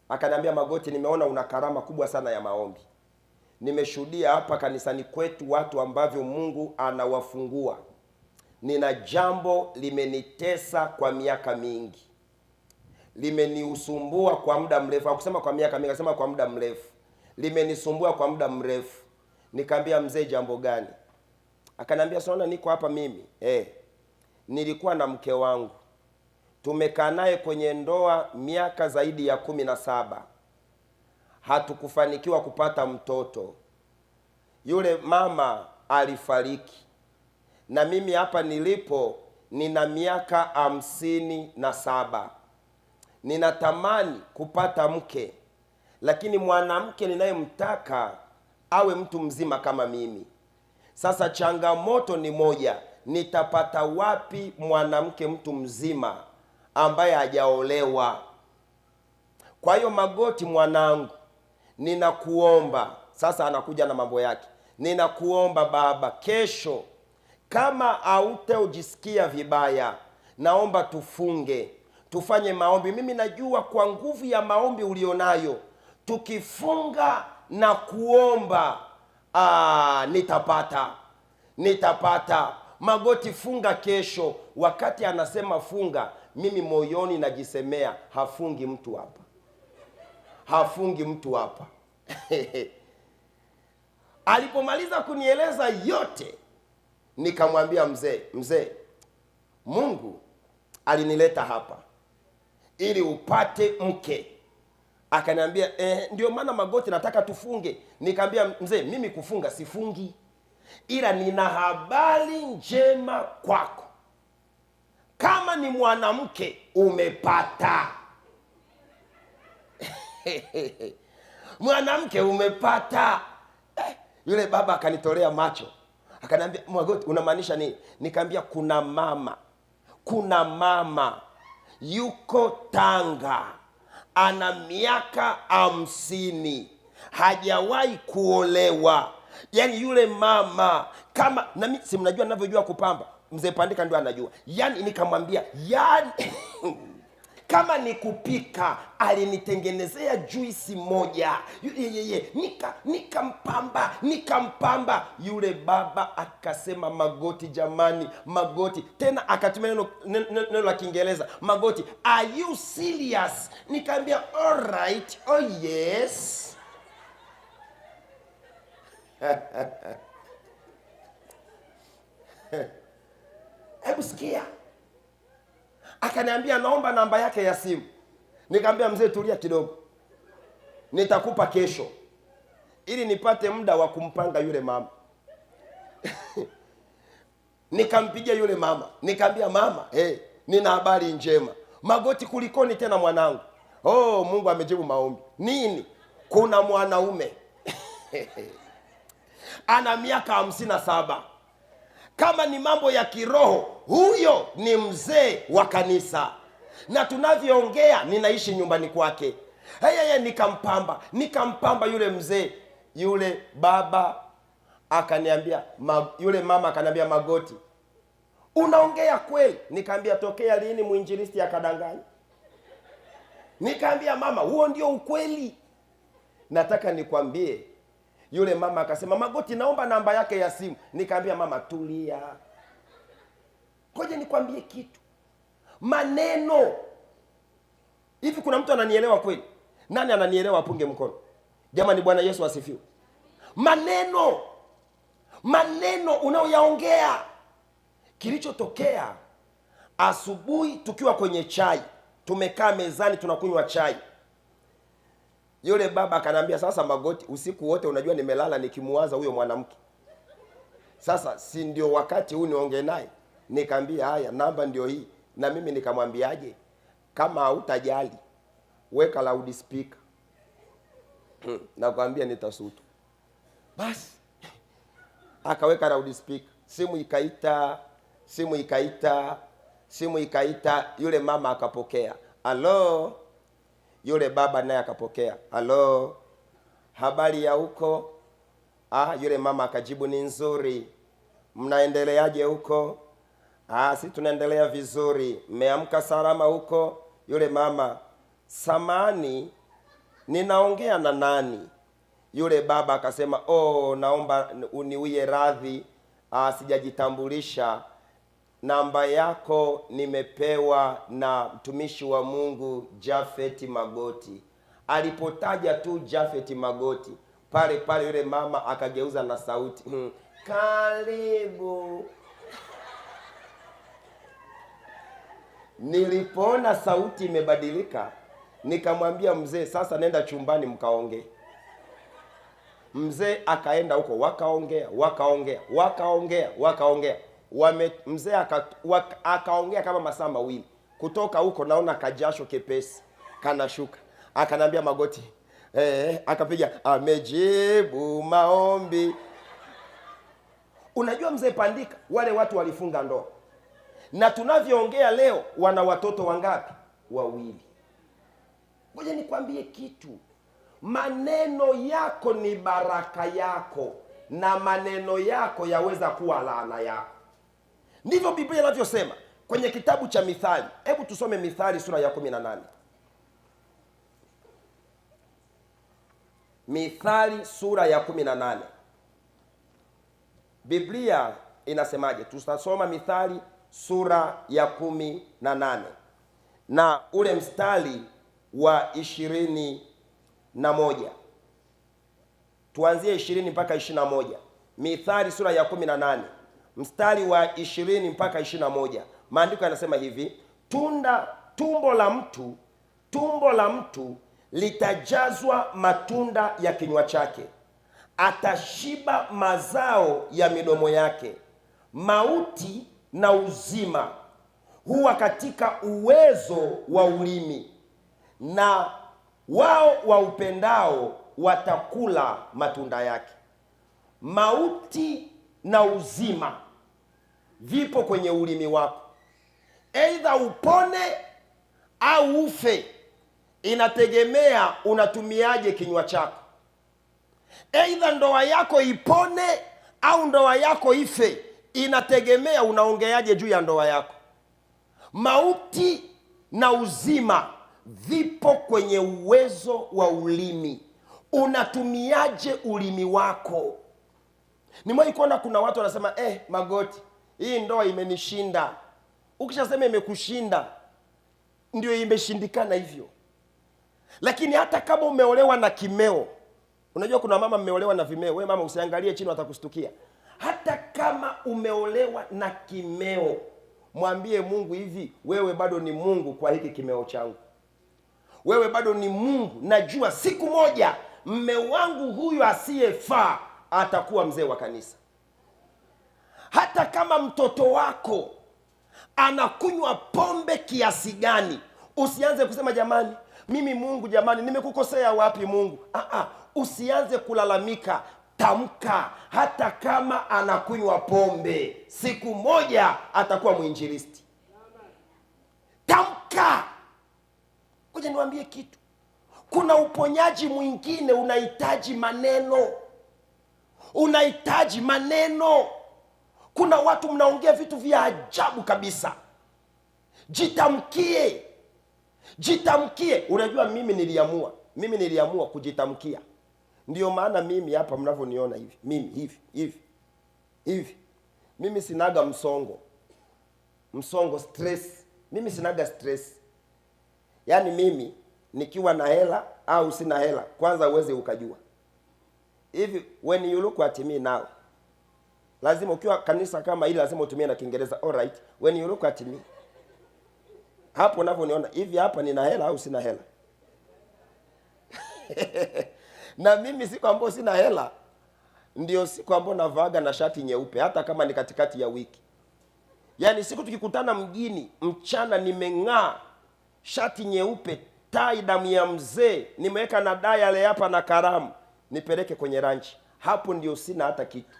Akaniambia, Magoti, nimeona una karama kubwa sana ya maombi. Nimeshuhudia hapa kanisani kwetu watu ambavyo Mungu anawafungua. Nina jambo limenitesa kwa miaka mingi, limeniusumbua kwa muda mrefu. Hakusema kwa miaka mingi, akasema kwa muda mrefu. Limenisumbua kwa muda mrefu. Nikamwambia, mzee, jambo gani? Akaniambia, unaona niko hapa mimi. Nilikuwa na mke wangu. Tumekaa naye kwenye ndoa miaka zaidi ya 17. Hatukufanikiwa kupata mtoto. Yule mama alifariki. Na mimi hapa nilipo nina miaka 57. Ninatamani kupata mke, lakini mwanamke ninayemtaka awe mtu mzima kama mimi. Sasa changamoto ni moja, nitapata wapi mwanamke mtu mzima ambaye hajaolewa? Kwa hiyo Magoti mwanangu, ninakuomba. Sasa anakuja na mambo yake. Ninakuomba baba, kesho kama hautajisikia vibaya, naomba tufunge, tufanye maombi. Mimi najua kwa nguvu ya maombi ulionayo, tukifunga na kuomba, nitapata. Magoti, funga kesho. Wakati anasema funga, mimi moyoni najisemea, hafungi mtu hapa, hafungi mtu hapa. Alipomaliza kunieleza yote, nikamwambia, mzee, Mungu alinileta hapa ili upate mke. Akaniambia, ndio maana Magoti nataka tufunge. Nikamwambia, mzee, mimi kufunga sifungi, ila nina habari njema kwako. Kama ni mwanamke umepata. Mwanamke umepata. Yule baba akanitolea macho. Akaniambia, Magoti, unamaanisha nini? Nikamwambia, kuna mama yuko Tanga, ana miaka 50, hajawahi kuolewa. Yaani yule mama, kama na mimi si mnajua ninavyojua kupamba, mzee Pandika ndio anajua. Yaani nikamwambia, kama ni kupika, alinitengenezea juisi moja. Nikampamba. Yule baba akasema, Magoti, jamani, Magoti. Tena akatumia neno la Kiingereza, Magoti, are you serious? Nikamwambia, all right, oh yes. Hebu sikia. Akaniambia, naomba namba yake ya simu. Nikamwambia, mzee, tulia kidogo, nitakupa kesho ili nipate muda wa kumpanga yule mama. Nikampigia yule mama, nikamwambia, mama, nina habari njema. Magoti, kulikoni tena mwanangu? Mungu amejibu maombi. Nini? Kuna mwanaume ana miaka 57. Kama ni mambo ya kiroho, huyo ni mzee wa kanisa, na tunavyoongea ninaishi nyumbani kwake. Nikampamba yule mzee. Yule baba akaniambia, yule mama akaniambia, Magoti, unaongea kweli? Nikamwambia, tokea lini mwinjilisti akadanganya? Nikamwambia, mama, huo ndio ukweli. Nataka nikwambie, yule mama akasema, Magoti, naomba namba yake ya simu. Nikamwambia, mama, tulia, ngoja nikwambie kitu. Maneno hivi, kuna mtu ananielewa kweli? Nani ananielewa? Apunge mkono. Jamani, Bwana Yesu asifiwe. Maneno unaoyaongea. Kilichotokea asubuhi, tukiwa kwenye chai, tumekaa mezani tunakunywa chai, yule baba akanambia, sasa Magoti, usiku wote unajua nimelala nikimuwaza huyo mwanamke. Sasa si ndio wakati huu niongee naye? Nikamwambia, haya, namba ndio hii. Na mimi nikamwambiaje, kama hautajali weka loud speaker. Nakwambia nitasutu. Basi akaweka loud speaker. Simu ikaita, yule mama akapokea. Halo. Yule baba naye akapokea. Halo, habari ya huko? Yule mama akajibu, ni nzuri. Mnaendeleaje huko? Si tunaendelea vizuri. Mmeamka salama huko? Yule mama, samani, ninaongea na nani? Yule baba akasema, naomba uniwie radhi, sijajitambulisha. Namba yako nimepewa na mtumishi wa Mungu Japhet Magoti. Alipotaja tu Japhet Magoti, pale pale yule mama akageuza na sauti, karibu. Nilipoona sauti imebadilika, nikamwambia mzee, sasa nenda chumbani mkaongee. Mzee akaenda huko, wakaongea. Mzee akaongea kama masaa mawili. Kutoka huko naona kajasho kepesi kanashuka. Akanambia Magoti, akapiga amejibu maombi. Unajua mzee Pandika, wale watu walifunga ndoa. Na tunavyoongea leo wana watoto wangapi? 2. Ngoja nikwambie kitu. Maneno yako ni baraka yako, na maneno yako yaweza kuwa laana yako. Ndivyo Biblia inavyosema kwenye kitabu cha Mithali. Hebu tusome Mithali sura ya 18. Mithali sura ya 18. Biblia inasemaje? Tutasoma Mithali sura ya 18 na ule mstari wa 21. Tuanzie 20 mpaka 21. Mithali sura ya 18 mstari wa 20 mpaka 21. Maandiko yanasema hivi: tumbo la mtu litajazwa matunda ya kinywa chake, atashiba mazao ya midomo yake. Mauti na uzima huwa katika uwezo wa ulimi, na wao waupendao watakula matunda yake. Mauti na uzima vipo kwenye ulimi wako. Aidha upone au ufe, inategemea unatumiaje kinywa chako. Aidha ndoa yako ipone au ndoa yako ife, inategemea unaongeaje juu ya ndoa yako. Mauti na uzima vipo kwenye uwezo wa ulimi. Unatumiaje ulimi wako? Nimewahi kuona kuna watu wanasema, Magoti, hii ndoa imenishinda. Ukishasema imekushinda, ndio imeshindikana hivyo. Lakini hata kama umeolewa na kimeo, unajua kuna mama mmeolewa na vimeo. Wewe mama usiangalie chini, watakustukia. Hata kama umeolewa na kimeo, mwambie Mungu hivi, wewe bado ni Mungu kwa hiki kimeo changu. Wewe bado ni Mungu. Najua siku moja mme wangu huyu asiyefaa atakuwa mzee wa kanisa. Hata kama mtoto wako anakunywa pombe kiasi gani, usianze kusema jamani, mimi Mungu, jamani, nimekukosea wapi Mungu? Usianze kulalamika. Tamka, hata kama anakunywa pombe, siku moja atakuwa mwinjilisti. Tamka. Ngoja niwaambie kitu. Kuna uponyaji mwingine unahitaji maneno. Unahitaji maneno. Kuna watu mnaongea vitu vya ajabu kabisa. Jitamkie. Jitamkie. Unajua mimi niliamua kujitamkia. Ndio maana mimi hapa mnavyoniona hivi. Mimi hivi. Mimi sinaga msongo stress. Mimi sinaga stress. Yaani mimi nikiwa na hela au sina hela, kwanza uweze ukajua. Hivi when you look at me now, lazima ukiwa kanisa kama hili lazima utumie na Kiingereza. All right, when you look at me, hapo unavyoniona hivi, hapa nina hela au sina hela? Na mimi siku ambayo sina hela ndio siku ambayo navaaga na shati nyeupe, hata kama ni katikati ya wiki. Yaani siku tukikutana mjini mchana nimeng'aa, shati nyeupe, tai damu ya mzee, nimeweka na dai yale hapa na karamu, nipeleke kwenye ranchi, hapo ndio sina hata kitu.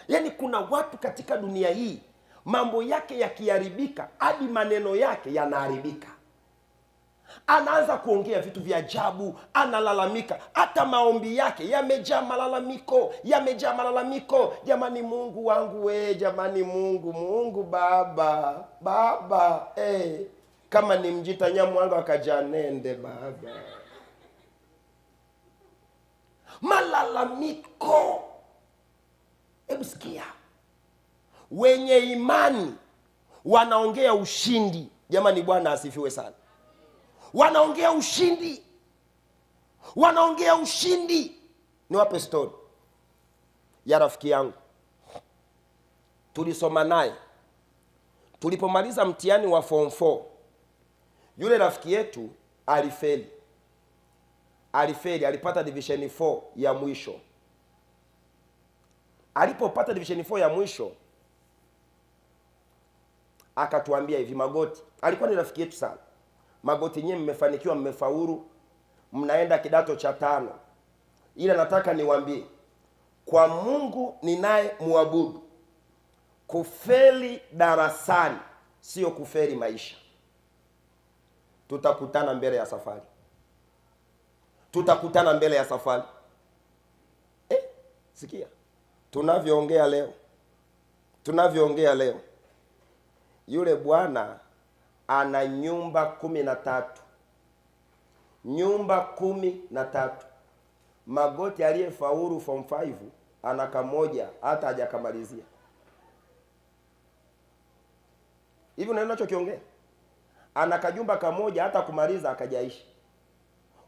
Yaani kuna watu katika dunia hii mambo yake yakiharibika, hadi maneno yake yanaharibika. Anaanza kuongea vitu vya ajabu, analalamika, hata maombi yake yamejaa malalamiko. Jamani Mungu wangu we, jamani Mungu baba, kama ni mjita nyamu wangu akajanende baba. Malalamiko. Hebu sikia, wenye imani wanaongea ushindi. Jamani, Bwana asifiwe sana. Wanaongea ushindi, wanaongea ushindi. Niwape story ya rafiki yangu, tulisoma naye tulipomaliza mtihani wa form 4. Yule rafiki yetu alifeli, alipata division 4 ya mwisho. Alipopata division 4 ya mwisho, akatuambia hivi, Magoti, alikuwa ni rafiki yetu sana, Magoti, nyinyi mmefanikiwa, mmefaulu, mnaenda kidato cha 5. Ila nataka niwaambie, kwa Mungu ninaye muabudu, kufeli darasani sio kufeli maisha. Tutakutana mbele ya safari. Tutakutana mbele ya safari. Sikia, tunavyoongea leo, yule bwana ana nyumba 13. Nyumba 13. Magoti aliyefaulu form 5 ana kamoja, hata hajakamalizia. Hivi unaona ninachokiongea? Ana kajumba kamoja, hata kumaliza akajaishi.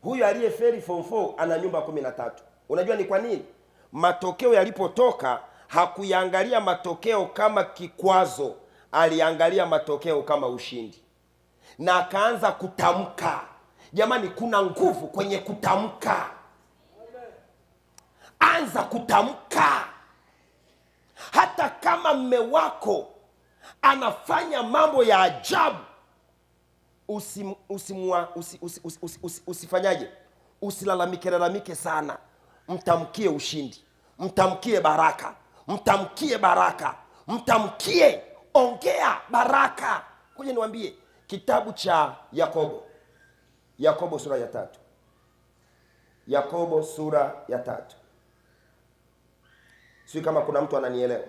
Huyu aliyefeli form 4 ana nyumba 13. Unajua ni kwa nini? Matokeo yalipotoka hakuyaangalia matokeo kama kikwazo, aliangalia matokeo kama ushindi. Na akaanza kutamka. Jamani, kuna nguvu kwenye kutamka. Anza kutamka. Hata kama mme wako anafanya mambo ya ajabu, usifanyaje? Usilalamike sana. Mtamkie ushindi, mtamkie baraka, mtamkie, ongea baraka. Ngoja niwaambie kitabu cha Yakobo sura ya 3. Yakobo sura ya 3. Sio kama kuna mtu ananielewa.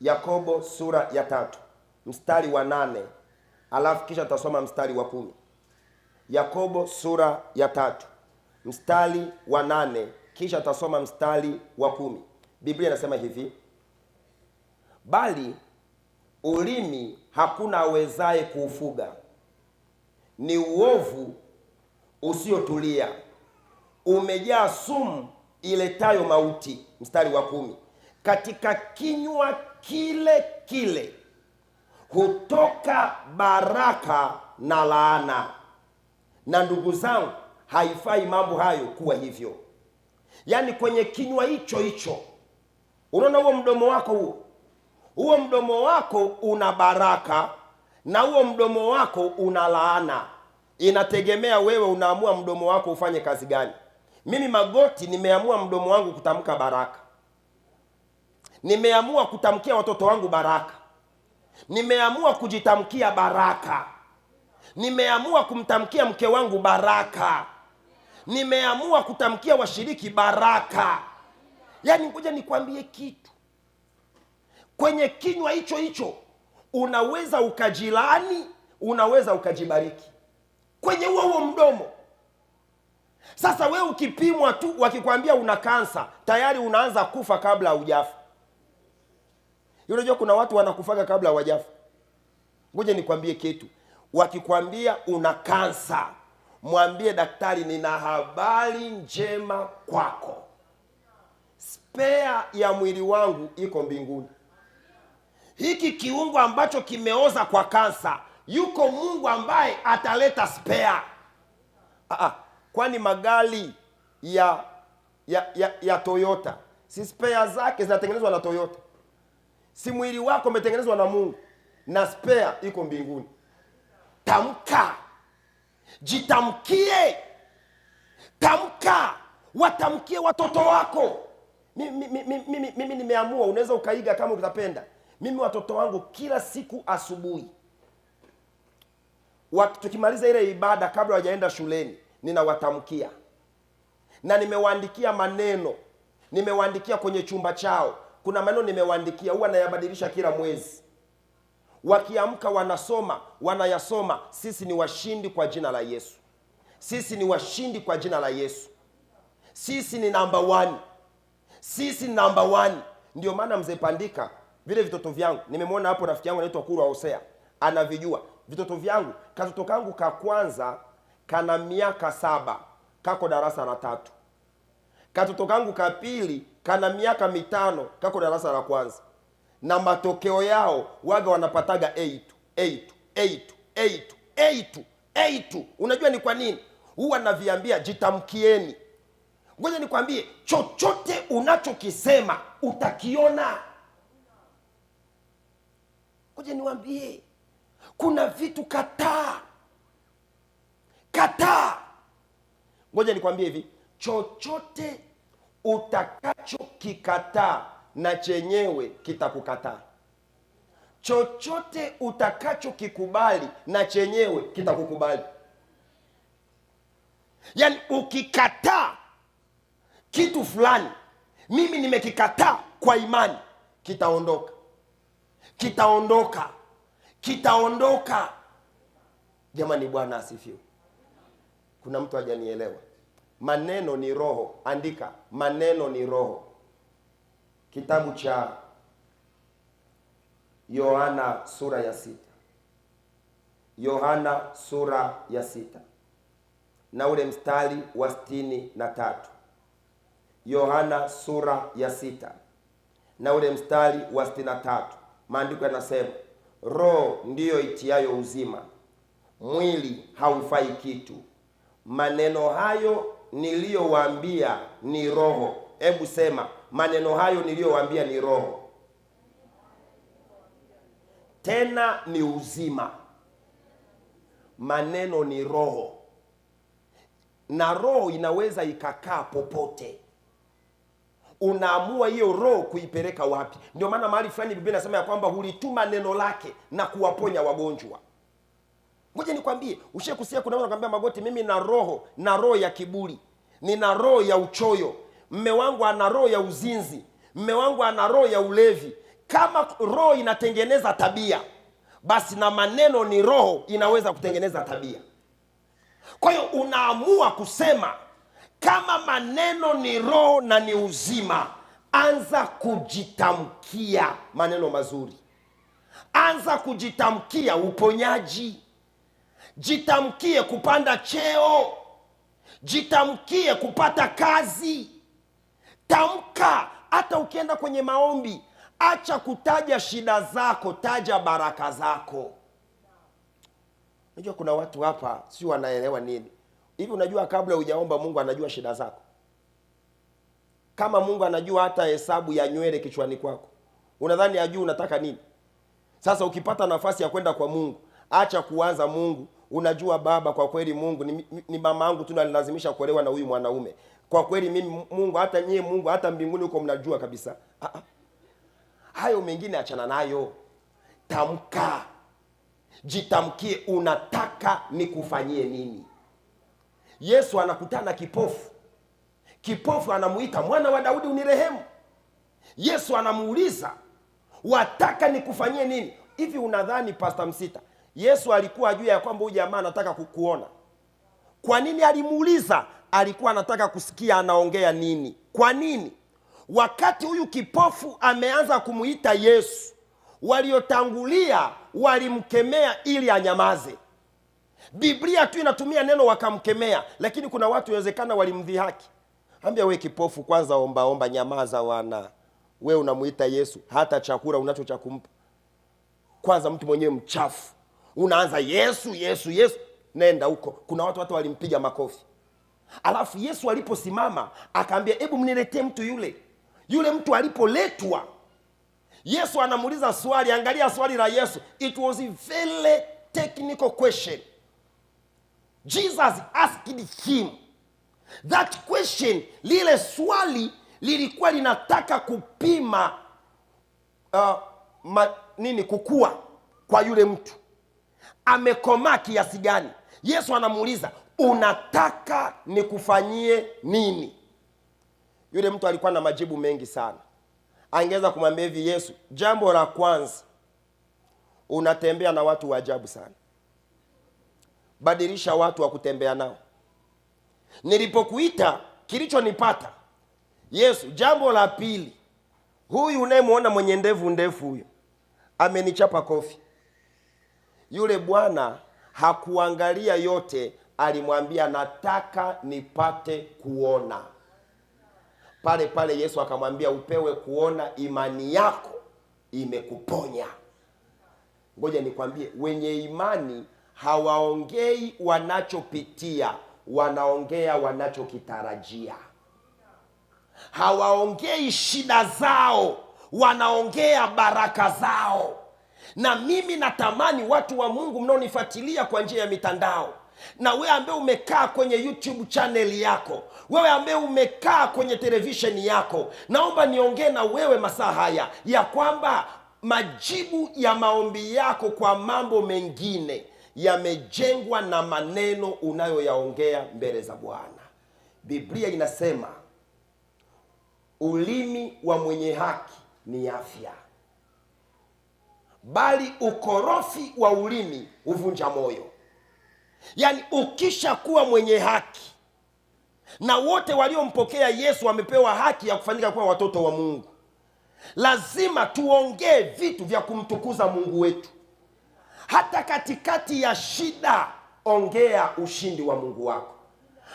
Yakobo sura ya 3 mstari wa 8, alafu kisha tutasoma mstari wa 10. Yakobo sura ya 3 mstari wa 8, kisha tutasoma mstari wa 10. Biblia inasema hivi: bali ulimi hakuna awezaye kuufuga, ni uovu usiotulia, umejaa sumu iletayo mauti. Mstari wa 10, katika kinywa kile kile hutoka baraka na laana. Na ndugu zangu, haifai mambo hayo kuwa hivyo. Yaani kwenye kinywa hicho, unaona huo mdomo wako, huo mdomo wako una baraka na huo mdomo wako una laana. Inategemea wewe unaamua mdomo wako ufanye kazi gani. Mimi Magoti nimeamua mdomo wangu kutamka baraka. Nimeamua kutamkia watoto wangu baraka. Nimeamua kujitamkia baraka. Nimeamua kumtamkia mke wangu baraka. Nimeamua kutamkia washiriki baraka. Yaani ngoja nikwambie kitu. Kwenye kinywa hicho unaweza ukajilani, unaweza ukajibariki. Kwenye huo mdomo. Sasa wewe ukipimwa tu wakikwambia una kansa, tayari unaanza kufa kabla hujafa. Unajua kuna watu wanakufaga kabla hawajafa. Ngoja nikwambie kitu. Wakikwambia una kansa, mwambie daktari, nina habari njema kwako. Spare ya mwili wangu iko mbinguni. Hiki kiungo ambacho kimeoza kwa kansa, yuko Mungu ambaye ataleta spare. Kwani magari ya Toyota, si spare zake zinatengenezwa na Toyota? Si mwili wako umetengenezwa na Mungu, na spare iko mbinguni. Tamka. Jitamkie. Tamka. Watamkie watoto wako. Mimi nimeamua, unaweza ukaiga kama utapenda. Mimi watoto wangu kila siku asubuhi, tukimaliza ile ibada kabla hawajaenda shuleni, ninawatamkia. Na nimewaandikia maneno. Nimewaandikia kwenye chumba chao. Kuna maneno nimewaandikia, huwa nayabadilisha kila mwezi. Wakiamka wanayasoma. Sisi ni washindi kwa jina la Yesu. Sisi ni washindi kwa jina la Yesu. Sisi ni number one. Sisi ni number one. Ndio maana mzee Pandika, vile vitoto vyangu, nimemwona hapo rafiki yangu anaitwa Kurwa Hosea, anavijua. Vitoto vyangu, katoto kangu ka kwanza kana miaka 7, kako darasa la 3. Katoto kangu ka pili kana miaka 5, kako darasa la kwanza. Na matokeo yao waga wanapataga 8. Unajua ni kwa nini? Huwa naviambia jitamkieni. Ngoja nikwambie, chochote unachokisema utakiona. Ngoja niwaambie, kuna vitu kataa. Ngoja nikwambie hivi, chochote utakachokikataa na chenyewe kitakukataa. Chochote utakachokikubali na chenyewe kitakukubali. Yaani ukikataa kitu fulani, mimi nimekikataa kwa imani, kitaondoka. Jamani, Bwana asifiwe. Kuna mtu hajanielewa. Maneno ni roho. Andika, maneno ni roho. Kitabu cha Yohana sura ya 6. Yohana sura ya 6. Na ule mstari wa 63. Yohana sura ya 6. Na ule mstari wa 63. Maandiko yanasema, roho ndiyo itiayo uzima, mwili haufai kitu. Maneno hayo niliyowaambia ni roho. Hebu sema, maneno hayo niliyowaambia ni roho, tena ni uzima. Maneno ni roho, na roho inaweza ikakaa popote. Unaamua hiyo roho kuipeleka wapi. Ndio maana mahali fulani Biblia inasema ya kwamba hulituma neno lake na kuwaponya wagonjwa. Ngoja nikwambie, ushakusikia kuna mtu anakuambia, Magoti, mimi na roho ya kiburi, nina roho ya uchoyo, mme wangu ana roho ya uzinzi, mme wangu ana roho ya ulevi. Kama roho inatengeneza tabia, basi na maneno ni roho inaweza kutengeneza tabia. Kwa hiyo unaamua kusema, kama maneno ni roho na ni uzima, anza kujitamkia maneno mazuri. Anza kujitamkia uponyaji. Jitamkie kupanda cheo. Jitamkie kupata kazi. Tamka. Hata ukienda kwenye maombi, acha kutaja shida zako, taja baraka zako. Unajua kuna watu hapa si wanaelewa nini. Hivi unajua kabla hujaomba Mungu anajua shida zako? Kama Mungu anajua hata hesabu ya nywele kichwani kwako, unadhani ajui unataka nini? Sasa ukipata nafasi ya kwenda kwa Mungu, acha kuanza, Mungu, unajua Baba, kwa kweli Mungu ni mama yangu tu nalazimisha kuolewa na huyu mwanaume. Kwa kweli mimi Mungu, hata nyie Mungu, hata mbinguni huko mnajua kabisa. Hayo mengine achana nayo. Tamka. Jitamkie, unataka nikufanyie nini? Yesu anakutana kipofu. Kipofu anamuita, Mwana wa Daudi unirehemu. Yesu anamuuliza, wataka nikufanyie nini? Hivi unadhani Pastor Msita, Yesu alikuwa ajua ya kwamba huyu jamaa anataka kukuona? Kwa nini alimuuliza? Alikuwa anataka kusikia anaongea nini. Kwa nini? Wakati huyu kipofu ameanza kumuita Yesu, waliotangulia walimkemea ili anyamaze. Biblia tu inatumia neno wakamkemea, lakini kuna watu inawezekana walimdhihaki. Ambia, we kipofu, kwanza omba, nyamaza wana. We unamuita Yesu, hata chakula unacho cha kumpa. Kwanza mtu mwenyewe mchafu, unaanza Yesu. Nenda huko. Kuna watu hata walimpiga makofi. Alafu Yesu aliposimama akaambia, hebu mniletee mtu yule. Yule mtu alipoletwa, Yesu anamuuliza swali. Angalia swali la Yesu. It was a very technical question. Jesus asked him that question. Lile swali lilikuwa linataka kupima kukua kwa yule mtu, amekomaa kiasi gani. Yesu anamuuliza, unataka nikufanyie nini? Yule mtu alikuwa na majibu mengi sana. Angeweza kumwambia hivi, Yesu, jambo la kwanza, unatembea na watu wa ajabu sana. Badilisha watu wa kutembea nao. Nilipokuita kilichonipata Yesu. Jambo la pili, huyu unayemwona mwenye ndevu ndefu huyu amenichapa kofi. Yule bwana hakuangalia yote, alimwambia nataka nipate kuona. Pale pale Yesu akamwambia upewe kuona, imani yako imekuponya. Ngoja nikwambie, wenye imani hawaongei wanachopitia, wanaongea wanachokitarajia. Hawaongei shida zao, wanaongea baraka zao. Na mimi natamani watu wa Mungu mnaonifuatilia kwa njia ya mitandao, na wewe ambaye umekaa kwenye YouTube channel yako, wewe ambaye umekaa kwenye televisheni yako, naomba niongee na wewe masaa haya ya kwamba majibu ya maombi yako kwa mambo mengine yamejengwa na maneno unayoyaongea mbele za Bwana. Biblia inasema ulimi wa mwenye haki ni afya, bali ukorofi wa ulimi huvunja moyo. Yaani ukisha kuwa mwenye haki, na wote waliompokea Yesu wamepewa haki ya kufanyika kuwa watoto wa Mungu, lazima tuongee vitu vya kumtukuza Mungu wetu. Hata katikati ya shida, ongea ushindi wa Mungu wako.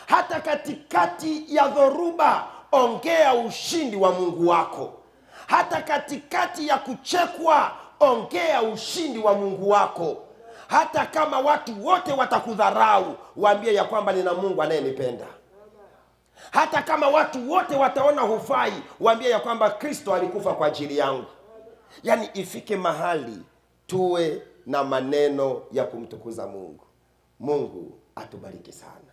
Hata katikati ya dhoruba, ongea ushindi wa Mungu wako. Hata katikati ya kuchekwa, ongea ushindi wa Mungu wako. Hata kama watu wote watakudharau, waambie ya kwamba nina Mungu anayenipenda. Hata kama watu wote wataona hufai, waambie ya kwamba Kristo alikufa kwa ajili yangu. Yaani ifike mahali tuwe na maneno ya kumtukuza Mungu. Mungu atubariki sana.